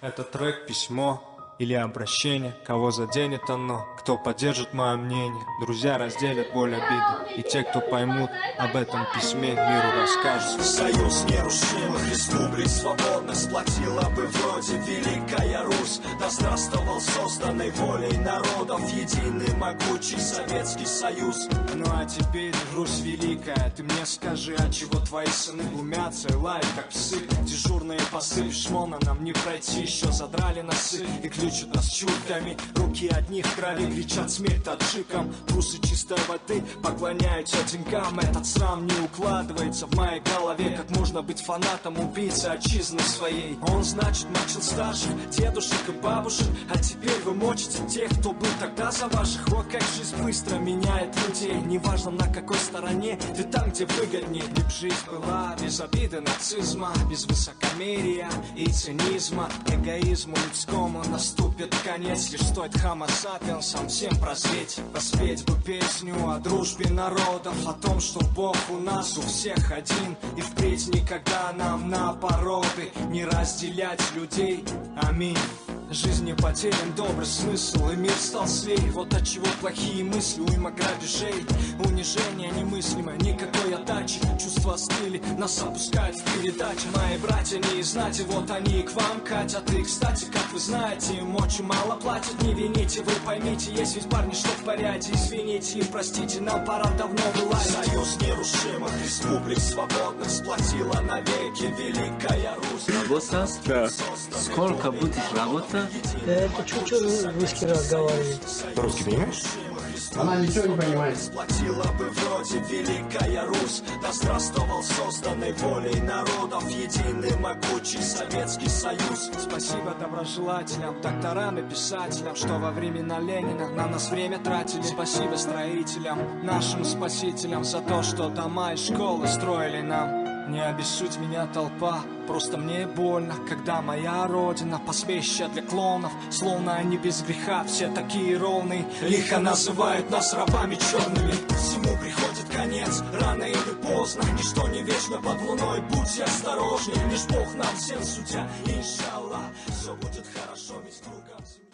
Этот трек письмо или обращение, кого заденет оно, кто поддержит мое мнение. Друзья разделят боль обиды, и те, кто поймут об этом письме, миру расскажут. Союз нерушимых республик свободных сплотила бы вроде Великая Русь. Да здравствовал созданной волей народов единый могучий Советский Союз. Ну а теперь, Русь великая, ты мне скажи, а чего твои сыны глумятся и лают как псы? Дежурные послы шмона нам не пройти, еще задрали носы и ключат нас чурками. Руки одних в крови кричат смерть таджикам. Трусы чистой воды поклоняются деньгам. Этот срам не укладывается в моей голове. Как можно быть фанатом убийцы отчизны своей? Он, значит, мочил старших дедушек и бабушек, а теперь вы мочите тех, кто был тогда за ваших. Вот как жизнь быстро меняет людей. Неважно на какой стороне, ты там, где выгоднее. Либо жизнь была без обиды, нацизма, без высокомерия и цинизма. Эгоизму людскому наступит конец, лишь стоит Homo sapiens'ам всем прозреть. Поспеть бы песню о дружбе народов, о том, что Бог у нас у всех один, и впредь никогда нам на породы не разделять людей. Аминь. Жизни потерян добрый смысл, и мир стал злей. Вот отчего плохие мысли, уйма грабежей, унижение немыслимое, никакой отдачи. Чувства остыли, нас опускают в передаче. Мои братья не из знати, вот они и к вам катят. И, кстати, как вы знаете, им очень мало платят. Не вините, вы поймите, есть ведь парни, что в порядке. Извините и простите, нам пора давно вылазить. Союз нерушимых республик свободных сплотила навеки Великая Русь. Работа? Да. Сколько будешь работать? Это чуть-чуть русский разговаривает. Русский понимаешь? Она ничего не понимает. Сплотила бы вроде Великая Русь. Да здравствовал созданной волей народов единый могучий Советский Союз. Спасибо доброжелателям, докторам и писателям, что во времена Ленина на нас время тратили. Спасибо строителям, нашим спасителям, за то, что дома и школы строили нам. Не обессудь меня, толпа, просто мне больно, когда моя родина посмешище для клонов. Словно они без греха, все такие ровные. Лихо называют нас рабами черными. Всему приходит конец, рано или поздно. Ничто не вечно под луной, будьте осторожней. Лишь Бог нам всем судья, иншаллах, все будет хорошо, ведь кругом земля.